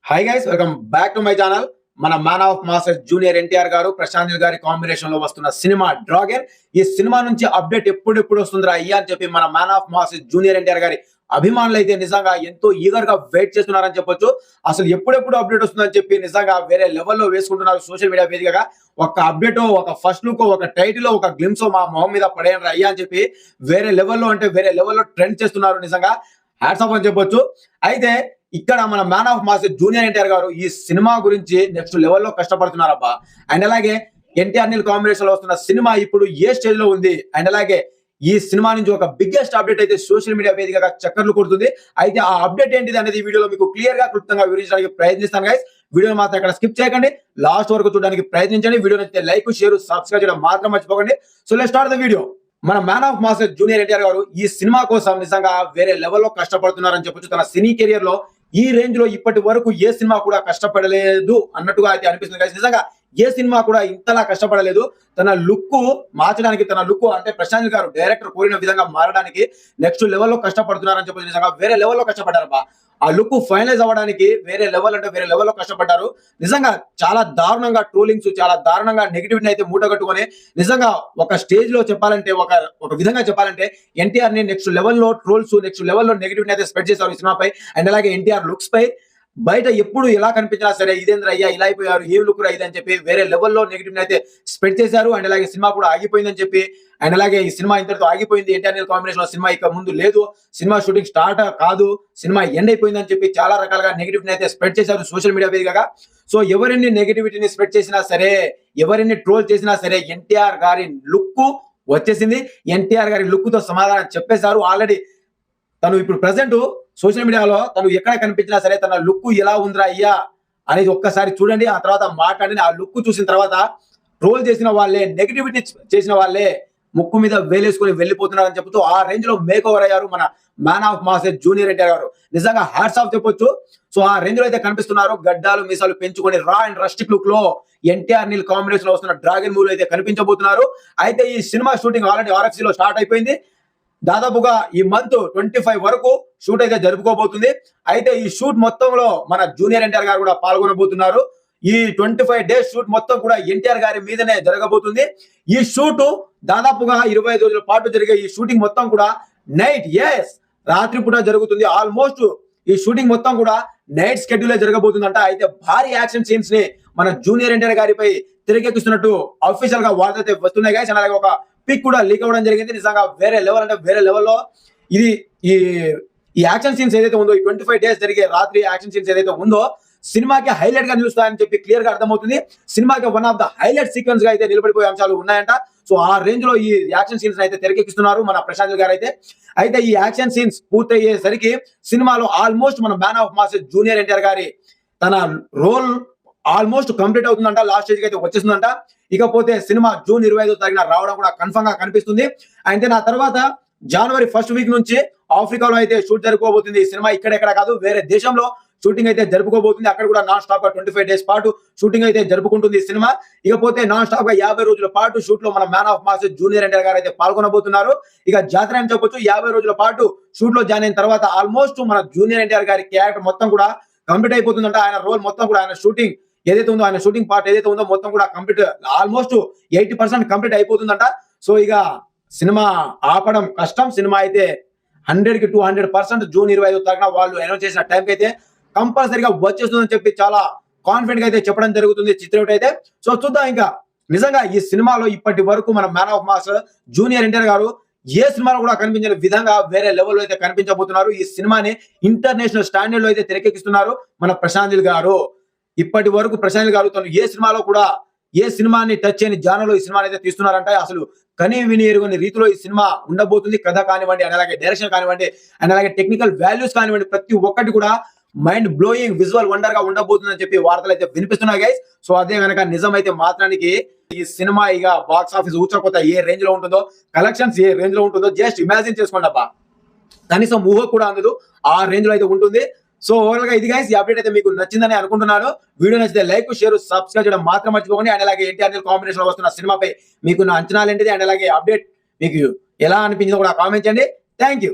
Hi guys, welcome back to my channel. మన man of masses junior NTR గారు ప్రశాంత్ నీల్ గారి combination లో వస్తున్న సినిమా డ్రాగన్. ఈ సినిమా నుంచి అప్డేట్ ఎప్పుడు వస్తుందిరా అయ్యా అని చెప్పి మన man of masses junior NTR గారి అభిమానులు అయితే నిజంగా ఎంతో ఈగర్ గా వెయిట్ చేస్తున్నారని చెప్పొచ్చు. అసలు ఎప్పుడెప్పుడు అప్డేట్ వస్తుందని చెప్పి నిజంగా వేరే లెవెల్లో వేసుకుంటున్నారు సోషల్ మీడియా వేదికగా. ఒక అప్డేట్, ఒక ఫస్ట్ లుక్, ఒక టైటిల్, ఒక గ్లిమ్స్ మా మొహం మీద పడేయండి అయ్యా అని చెప్పి వేరే లెవెల్లో ట్రెండ్ చేస్తున్నారు. నిజంగా హ్యాట్స్ ఆఫ్ అని చెప్పొచ్చు. అయితే ఇక్కడ మన man of mass junior NTR గారు ఈ సినిమా గురించి నెక్స్ట్ లెవెల్లో కష్టపడుతున్నారబ్బా. అండ్ అలాగే ఎన్టీఆర్ నీల్ కాంబినేషన్ లో వస్తున్న సినిమా ఇప్పుడు ఏ స్టేజ్ లో ఉంది. అండ్ అలాగే ఈ సినిమా నుంచి ఒక బిగ్గెస్ట్ అప్డేట్ అయితే సోషల్ మీడియా వేదికగా చక్కర్లు కొడుతుంది. అయితే ఆ అప్డేట్ ఏంటిది అనేది ఈ వీడియోలో మీకు క్లియర్ గా క్లుప్తంగా వివరించడానికి ప్రయత్నిస్తాను గైస్. వీడియో మాత్రం ఇక్కడ స్కిప్ చేయకండి, లాస్ట్ వరకు చూడడానికి ప్రయత్నించండి. వీడియో నచ్చితే లైక్, షేర్, సబ్స్క్రైబ్ చేయడం మాత్రం మర్చిపోకండి. So let's start the video. మన man of mass junior NTR గారు ఈ సినిమా కోసం నిజంగా వేరే లెవెల్లో కష్టపడుతున్నారని చెప్పొచ్చు. తన సినీ కెరియర్ లో ఈ రేంజ్ లో ఇప్పటి వరకు ఏ సినిమా కూడా కష్టపడలేదు అన్నట్టుగా అయితే అనిపిస్తుంది గైస్. నిజంగా ఏ సినిమా కూడా ఇంతలా కష్టపడలేదు. తన లుక్ మార్చడానికి, తన లుక్ అంటే ప్రశాంత్ గారు డైరెక్టర్ కోరిన విధంగా మారడానికి నెక్స్ట్ లెవెల్లో కష్టపడుతున్నారని చెప్పి నిజంగా వేరే లెవెల్లో కష్టపడ్డారు. ఆ లుక్ ఫైనలైజ్ అవ్వడానికి వేరే లెవెల్లో కష్టపడ్డారు. నిజంగా చాలా దారుణంగా ట్రోలింగ్స్, చాలా దారుణంగా నెగిటివిటీ అయితే మూటగట్టుకొని నిజంగా ఒక స్టేజ్ లో చెప్పాలంటే, ఒక విధంగా చెప్పాలంటే ఎన్టీఆర్ ని నెక్స్ట్ లెవెల్లో ట్రోల్స్, నెక్స్ట్ లెవెల్లో నెగిటివిటీ అయితే స్ప్రెడ్ చేశారు ఈ సినిమాపై. అండ్ అలాగే ఎన్టీఆర్ లుక్స్ పై బయట ఎప్పుడు ఎలా కనిపించినా సరే ఇదేంద్ర అయ్యా ఇలా అయిపోయారు, ఏం లుక్ అయ్యింది అని చెప్పి వేరే లెవెల్లో నెగిటివ్ అయితే స్ప్రెడ్ చేశారు. అండ్ అలాగే సినిమా కూడా ఆగిపోయిందని చెప్పి, అండ్ అలాగే ఈ సినిమా ఇంతటితో ఆగిపోయింది, ఎన్టీఆర్ నీల్ కాంబినేషన్ లో సినిమా ఇక ముందు లేదు, సినిమా షూటింగ్ స్టార్ట్ కాదు, సినిమా ఎండ్ అయిపోయింది అని చెప్పి చాలా రకాలుగా నెగిటివ్ అయితే స్ప్రెడ్ చేశారు సోషల్ మీడియా వేదికగా. సో ఎవరిని నెగిటివిటీని స్ప్రెడ్ చేసినా సరే, ఎవరిని ట్రోల్ చేసినా సరే ఎన్టీఆర్ గారి లుక్ వచ్చేసింది. ఎన్టీఆర్ గారి లుక్ తో సమాధానం చెప్పేశారు ఆల్రెడీ. తను ఇప్పుడు ప్రెసెంట్ సోషల్ మీడియాలో తను ఎక్కడ కనిపించినా సరే తన లుక్ ఎలా ఉందిరా అయ్యా అనేది ఒక్కసారి చూడండి. ఆ తర్వాత మాట్లాడండి. ఆ లుక్ చూసిన తర్వాత ట్రోల్ చేసిన వాళ్ళే, నెగిటివిటీ చేసిన వాళ్ళే ముక్కు మీద వేలేసుకుని వెళ్ళిపోతున్నారని చెప్తూ ఆ రేంజ్ లో మేక్ ఓవర్ అయ్యారు మన man of mass junior NTR గారు. నిజంగా హ్యాట్స్ ఆఫ్ చెప్పొచ్చు. సో ఆ రేంజ్ లో అయితే కనిపిస్తున్నారు. గడ్డాలు మీసాలు పెంచుకొని రా అండ్ రస్టిక్ లుక్ లో ఎన్టీఆర్ నీల్ కాంబినేషన్ లో వస్తున్న డ్రాగన్ మూవీ అయితే కనిపించబోతున్నారు. అయితే ఈ సినిమా షూటింగ్ ఆల్రెడీ RFC లో స్టార్ట్ అయిపోయింది. దాదాపుగా ఈ మంత్ 25 వరకు షూట్ అయితే జరుపుకోబోతుంది. అయితే ఈ షూట్ మొత్తంలో మన జూనియర్ ఎన్టీఆర్ గారు కూడా పాల్గొనబోతున్నారు. ఈ 25 డేస్ షూట్ మొత్తం కూడా ఎన్టీఆర్ గారి మీదనే జరగబోతుంది. ఈ షూట్ దాదాపుగా 25 రోజుల పాటు జరిగే ఈ షూటింగ్ మొత్తం కూడా నైట్, రాత్రి పూట జరుగుతుంది. ఆల్మోస్ట్ ఈ షూటింగ్ మొత్తం కూడా నైట్ స్కెడ్యూల్ జరగబోతుందంట. అయితే భారీ యాక్షన్ సీన్స్ ని మన జూనియర్ ఎన్టీఆర్ గారిపై తెరకెక్కిస్తున్నట్టు అఫీషియల్ గా వార్తలు అయితే వస్తున్నాయి గైస్. అలాగే ఒక పిక్ కూడా లీక్ అవ్వడం జరిగింది. నిజంగా వేరే లెవెల్లో ఇది ఈ యాక్షన్ సీన్స్ ఏదైతే ఉందో, ఈ 25 డేస్ జరిగే రాత్రి యాక్షన్ సీన్స్ ఏదైతే ఉందో సినిమాకి హైలైట్ గా నిలుస్తాయని చెప్పి క్లియర్ గా అర్థమవుతుంది. సినిమాకి one of the highlight sequence గా అయితే నిలబడిపోయే అంశాలు ఉన్నాయంట. సో ఆ రేంజ్ లో ఈ యాక్షన్ సీన్స్ అయితే తెరకెక్కిస్తున్నారు మన ప్రశాంత్ గారు అయితే ఈ యాక్షన్ సీన్స్ పూర్తయ్యేసరికి సినిమాలో ఆల్మోస్ట్ మన man of mass junior NTR గారి తన రోల్ ఆల్మోస్ట్ కంప్లీట్ అవుతుందంట. లాస్ట్ స్టేజ్ అయితే వచ్చేస్తుందంట. ఇకపోతే సినిమా జూన్ 25వ తారీఖున రావడం కూడా కన్ఫర్మ్ గా కనిపిస్తుంది. అయితే నా తర్వాత జనవరి 1st వీక్ నుంచి ఆఫ్రికాలో అయితే షూట్ జరుపుకోబోతుంది. ఈ సినిమా ఇక్కడెక్కడ కాదు, వేరే దేశంలో షూటింగ్ అయితే జరుపుకోబోతుంది. అక్కడ కూడా నాన్ స్టాప్ గా 25 డేస్ పాటు షూటింగ్ అయితే జరుపుకుంటుంది ఈ సినిమా. ఇకపోతే నాన్ స్టాప్ గా 50 రోజుల పాటు షూట్ లో మన man of mass junior NTR గారు అయితే పాల్గొనబోతున్నారు. ఇక జాతర అని చెప్పొచ్చు. 50 రోజుల పాటు షూట్ లో జాయిన్ అయిన తర్వాత ఆల్మోస్ట్ మన జూనియర్ ఎన్టీఆర్ గారి క్యారెక్టర్ మొత్తం కూడా కంప్లీట్ అయిపోతుందంట. ఆయన రోల్ మొత్తం కూడా, ఆయన షూటింగ్ ఏదైతే ఉందో, ఆయన షూటింగ్ పార్ట్ ఏదైతే ఉందో మొత్తం కూడా కంప్లీట్, ఆల్మోస్ట్ 80% కంప్లీట్ అయిపోతుందంట. సో ఇక సినిమా ఆపడం కష్టం. సినిమా అయితే 100కి 200% జూన్ 25వ తారీఖున వాళ్ళు అనౌన్స్ చేసిన టైంకి అయితే కంపల్సరీగా వచ్చేస్తుందని చెప్పి చాలా కాన్ఫిడెంట్ గా అయితే చెప్పడం జరుగుతుంది చిత్రయూట్ అయితే. సో చూద్దాం. ఇంకా నిజంగా ఈ సినిమాలో ఇప్పటి వరకు మన man of mass junior NTR గారు ఏ సినిమాలో కూడా కనిపించిన విధంగా వేరే లెవెల్లో అయితే కనిపించబోతున్నారు. ఈ సినిమాని ఇంటర్నేషనల్ స్టాండర్డ్ లో అయితే తెరకెక్కిస్తున్నారు మన ప్రశాంత్ నీల్ గారు. ఇప్పటి వరకు ప్రశాంత్ గారు తను ఏ సినిమాలో కూడా ఏ సినిమాని టచ్ చేయని జానలో ఈ సినిమాని అయితే తీస్తున్నారంటే అసలు కనీ విని ఎరుగని రీతిలో ఈ సినిమా ఉండబోతుంది. కథ కానివ్వండి, అండ్ అలాగే డైరెక్షన్ కానివ్వండి, అండ్ అలాగే టెక్నికల్ వాల్యూస్ కానివ్వండి, ప్రతి ఒక్కటి కూడా మైండ్ బ్లోయింగ్, విజువల్ వండర్ గా ఉండబోతుందని చెప్పి వార్తలు అయితే వినిపిస్తున్నాయి గైస్. సో అదే కనుక నిజమైతే మాత్రానికి ఈ సినిమా ఇక బాక్స్ ఆఫీస్ ఊచకోత ఏ రేంజ్ లో ఉంటుందో, కలెక్షన్స్ ఏ రేంజ్ లో ఉంటుందో జస్ట్ ఇమాజిన్ చేసుకోండి అబ్బా. కనీసం ఊహ కూడా అందదు ఆ రేంజ్ లో అయితే ఉంటుంది. సో ఓవరాల్ గా ఇది గైస్, ఈ అప్డేట్ అయితే మీకు నచ్చిందని అనుకుంటున్నాను. వీడియో నచ్చితే లైక్, షేర్, సబ్స్క్రైబ్ చేయడం మాత్రం మర్చిపోకండి. అండ్ అలాగే ఎన్టీఆర్ నీల్ కాంబినేషన్ లో వస్తున్న సినిమాపై మీకు నా అంచనాలు ఏంటిది, అండ్ అలాగే అప్డేట్ మీకు ఎలా అనిపించిందో కూడా కామెంట్ చేయండి. Thank you.